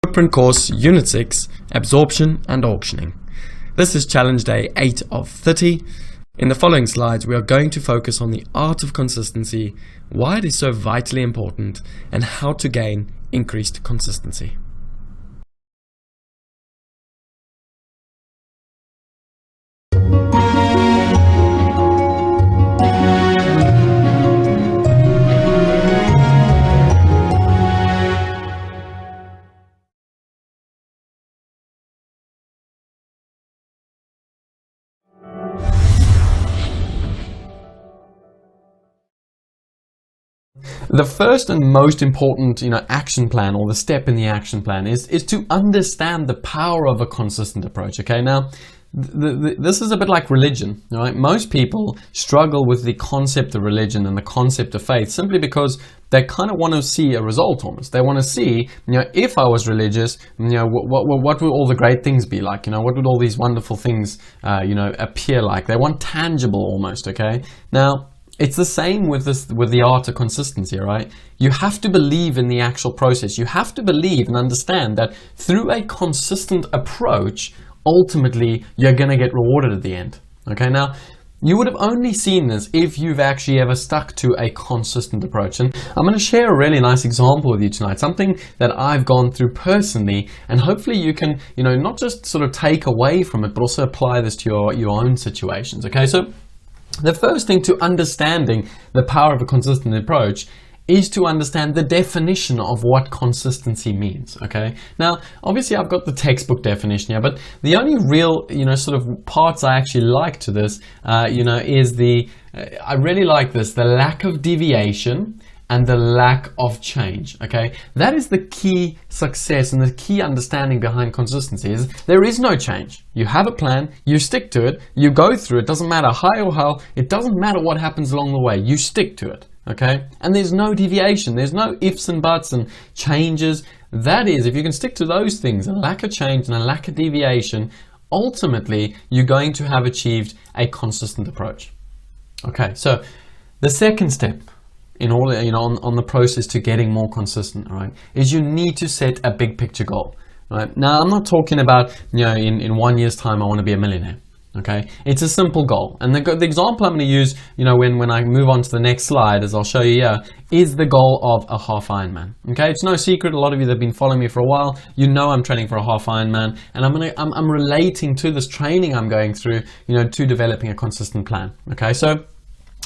Footprint course Unit 6, Absorption and Auctioning. This is challenge day 8 of 30. In the following slides we are going to focus on the art of consistency, why it is so vitally important, and how to gain increased consistency. The first and most important, action plan, or the step in the action plan is to understand the power of a consistent approach. Okay, now this is a bit like religion, right? Most people struggle with the concept of religion and the concept of faith simply because they kind of want to see a result almost. They want to see, if I was religious, what would all the great things be like? What would all these wonderful things, appear like? They want tangible almost. Okay, now. It's the same with the art of consistency, right? You have to believe in the actual process. You have to believe and understand that through a consistent approach, ultimately, you're going to get rewarded at the end. Okay, now, you would have only seen this if you've actually ever stuck to a consistent approach. And I'm going to share a really nice example with you tonight, something that I've gone through personally, and hopefully you can, not just sort of take away from it, but also apply this to your own situations. Okay, so the first thing to understanding the power of a consistent approach is to understand the definition of what consistency means. Okay, now obviously I've got the textbook definition here, but the only real sort of parts I actually like to this is I really like this, the lack of deviation and the lack of change. Okay, that is the key success and the key understanding behind consistency is there is no change. You have a plan, you stick to it, you go through it, doesn't matter high or low, it doesn't matter what happens along the way, you stick to it. Okay, and there's no deviation, there's no ifs and buts and changes. That is, if you can stick to those things, a lack of change and a lack of deviation, ultimately you're going to have achieved a consistent approach. Okay, so the second step in order, on the process to getting more consistent, right, is you need to set a big picture goal, right? Now, I'm not talking about, in 1 year's time, I want to be a millionaire, okay? It's a simple goal. And the example I'm going to use, when I move on to the next slide, as I'll show you here, is the goal of a half Ironman, okay? It's no secret, a lot of you that have been following me for a while, I'm training for a half Ironman, and I'm relating to this training I'm going through, to developing a consistent plan, okay? So,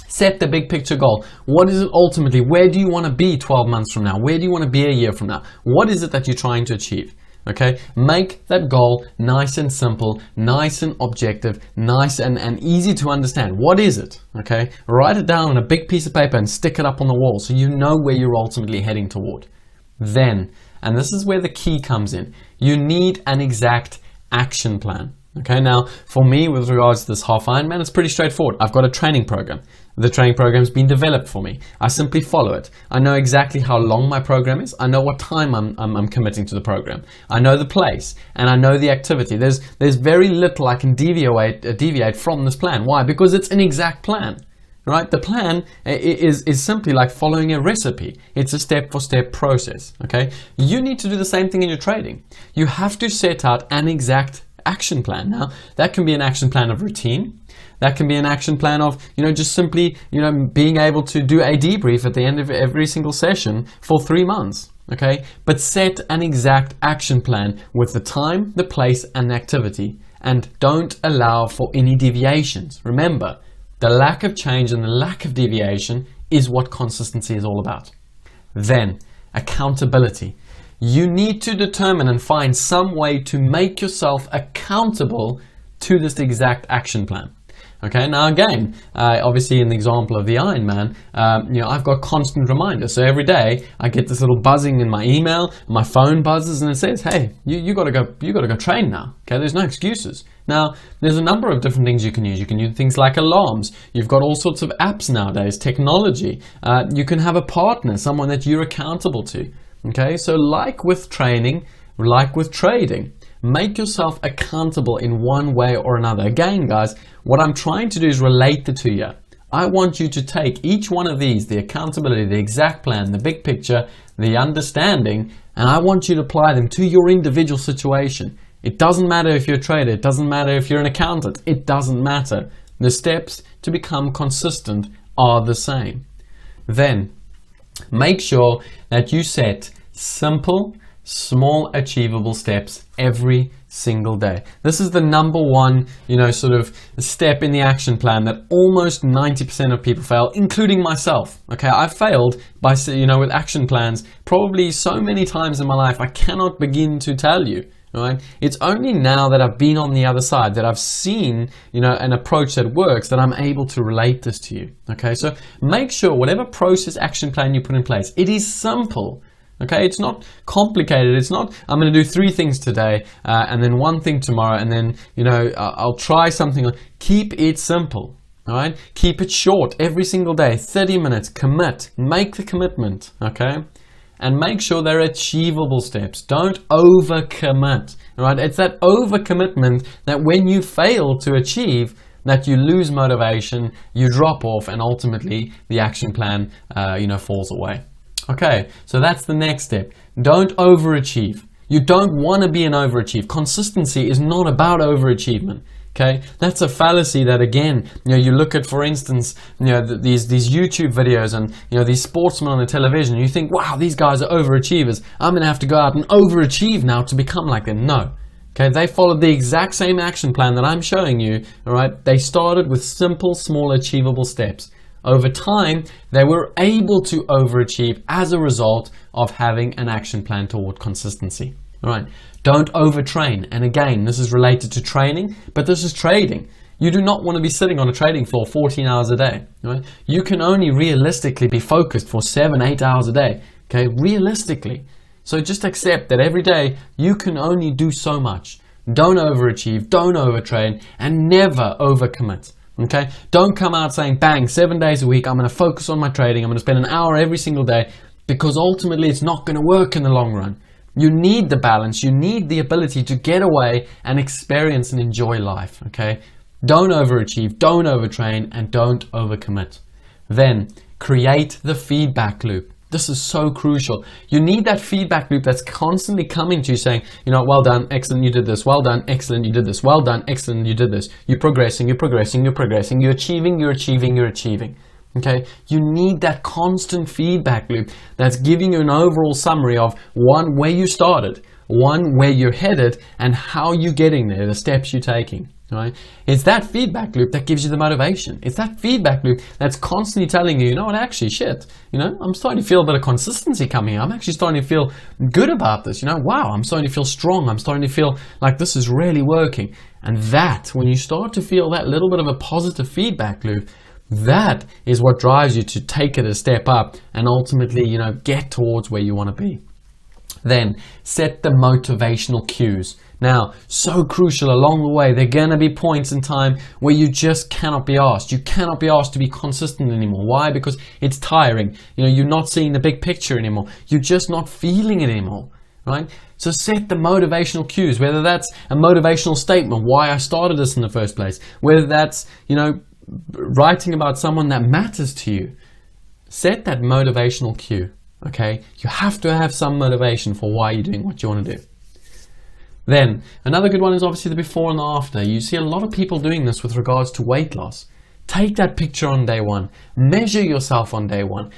set the big picture goal. What is it ultimately? Where do you want to be 12 months from now? Where do you want to be a year from now? What is it that you're trying to achieve? Okay, make that goal nice and simple, nice and objective, nice and easy to understand. What is it? Okay, write it down on a big piece of paper and stick it up on the wall so you know where you're ultimately heading toward. Then, and this is where the key comes in, you need an exact action plan. Okay, now for me with regards to this half Ironman, it's pretty straightforward. I've got a training program. The training program's been developed for me. I simply follow it. I know exactly how long my program is. I know what time I'm committing to the program. I know the place and I know the activity. There's very little I can deviate from this plan. Why? Because it's an exact plan. Right? The plan is simply like following a recipe. It's a step-for-step process. Okay? You need to do the same thing in your trading. You have to set out an exact action plan. Now, that can be an action plan of routine. That can be an action plan of, just simply, being able to do a debrief at the end of every single session for 3 months. Okay? But set an exact action plan with the time, the place, and the activity. And don't allow for any deviations. Remember, the lack of change and the lack of deviation is what consistency is all about. Then, accountability. You need to determine and find some way to make yourself accountable to this exact action plan. Okay, now again, obviously in the example of the Ironman, I've got constant reminders. So every day I get this little buzzing in my email, my phone buzzes and it says, hey, you gotta go train now. Okay, there's no excuses. Now, there's a number of different things you can use. You can use things like alarms. You've got all sorts of apps nowadays, technology. You can have a partner, someone that you're accountable to. Okay, so like with training, like with trading, make yourself accountable in one way or another. Again, guys, what I'm trying to do is relate the two here. I want you to take each one of these, the accountability, the exact plan, the big picture, the understanding, and I want you to apply them to your individual situation. It doesn't matter if you're a trader, it doesn't matter if you're an accountant, it doesn't matter. The steps to become consistent are the same. Then, make sure that you set simple, small, achievable steps every single day. This is the number one, sort of step in the action plan that almost 90% of people fail, including myself. Okay, I've failed by, with action plans probably so many times in my life, I cannot begin to tell you. Right? It's only now that I've been on the other side, that I've seen, an approach that works, that I'm able to relate this to you. Okay, so make sure whatever process action plan you put in place, it is simple. Okay, it's not complicated. It's not, I'm going to do 3 things today and then 1 thing tomorrow, and then, I'll try something. Keep it simple. All right, keep it short every single day, 30 minutes, commit, make the commitment. Okay. And make sure they're achievable steps. Don't overcommit. Right? It's that overcommitment that when you fail to achieve, that you lose motivation, you drop off, and ultimately the action plan, falls away. Okay, so that's the next step. Don't overachieve. You don't want to be an overachiever. Consistency is not about overachievement. Okay, that's a fallacy that, again, you look at, for instance, these YouTube videos and, these sportsmen on the television, you think, wow, these guys are overachievers. I'm going to have to go out and overachieve now to become like them. No. Okay, they followed the exact same action plan that I'm showing you. All right, they started with simple, small, achievable steps. Over time, they were able to overachieve as a result of having an action plan toward consistency. All right, don't overtrain. And again, this is related to training, but this is trading. You do not want to be sitting on a trading floor 14 hours a day. Right? You can only realistically be focused for 7-8 hours a day. Okay, realistically. So just accept that every day you can only do so much. Don't overachieve, don't overtrain, and never overcommit. Okay, don't come out saying, bang, 7 days a week, I'm going to focus on my trading, I'm going to spend an hour every single day, because ultimately it's not going to work in the long run. You need the balance, you need the ability to get away and experience and enjoy life. Okay, don't overachieve, don't overtrain, and don't overcommit. Then create the feedback loop. This is so crucial. You need that feedback loop that's constantly coming to you saying, well done, excellent, you did this. Well done, excellent, you did this. Well done, excellent, you did this. You're progressing, you're progressing, you're progressing. You're achieving, you're achieving, you're achieving. Okay, you need that constant feedback loop that's giving you an overall summary of 1, where you started, 1, where you're headed, and how you're getting there, the steps you're taking. Right? It's that feedback loop that gives you the motivation. It's that feedback loop that's constantly telling you, what, actually, shit, I'm starting to feel a bit of consistency coming. I'm actually starting to feel good about this. Wow, I'm starting to feel strong. I'm starting to feel like this is really working. And that, when you start to feel that little bit of a positive feedback loop, that is what drives you to take it a step up and ultimately, get towards where you want to be. Then set the motivational cues. Now, so crucial along the way. There are going to be points in time where you just cannot be asked. You cannot be asked to be consistent anymore. Why? Because it's tiring. You're not seeing the big picture anymore. You're just not feeling it anymore. Right? So set the motivational cues, whether that's a motivational statement, why I started this in the first place, whether that's, writing about someone that matters to you. Set that motivational cue. Okay? You have to have some motivation for why you're doing what you want to do. Then, another good one is obviously the before and the after. You see a lot of people doing this with regards to weight loss. Take that picture on day 1. Measure yourself on day 1.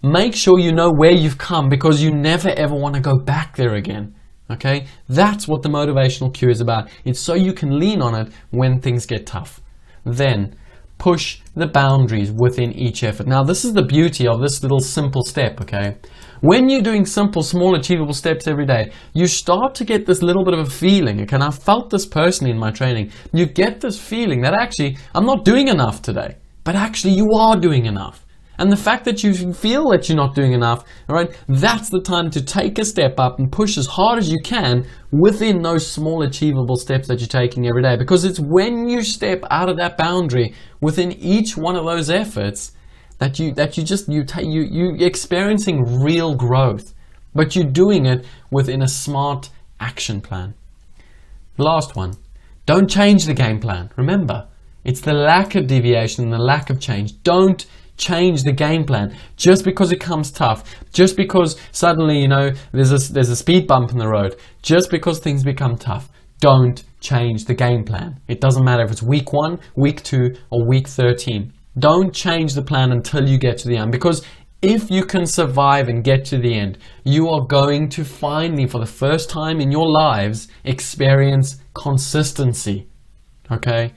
Make sure you know where you've come, because you never ever want to go back there again. Okay? That's what the motivational cue is about. It's so you can lean on it when things get tough. Then, push the boundaries within each effort. Now, this is the beauty of this little simple step, okay? When you're doing simple, small, achievable steps every day, you start to get this little bit of a feeling, okay? And I've felt this personally in my training. You get this feeling that actually, I'm not doing enough today, but actually you are doing enough. And the fact that you feel that you're not doing enough, all right, that's the time to take a step up and push as hard as you can within those small achievable steps that you're taking every day. Because it's when you step out of that boundary within each one of those efforts that you're experiencing real growth, but you're doing it within a smart action plan. Last one, don't change the game plan. Remember, it's the lack of deviation and the lack of change. Don't change the game plan just because it comes tough, just because suddenly, you know, there's a speed bump in the road, just because things become tough. Don't change the game plan. It doesn't matter if it's week 1, week 2, or week 13. Don't change the plan until you get to the end, because if you can survive and get to the end, you are going to finally, for the first time in your lives, experience consistency. Okay?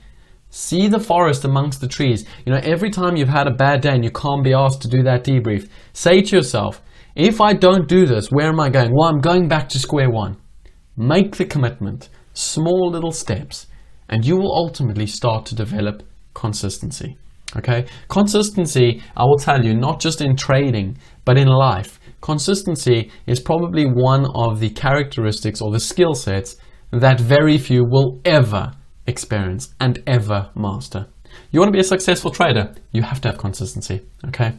See the forest amongst the trees. You know, every time you've had a bad day and you can't be asked to do that debrief, say to yourself, if I don't do this, where am I going? Well, I'm going back to square one. Make the commitment, small little steps, and you will ultimately start to develop consistency. Okay, consistency, I will tell you, not just in trading, but in life. Consistency is probably one of the characteristics or the skill sets that very few will ever experience and ever master. You want to be a successful trader, you have to have consistency. Okay.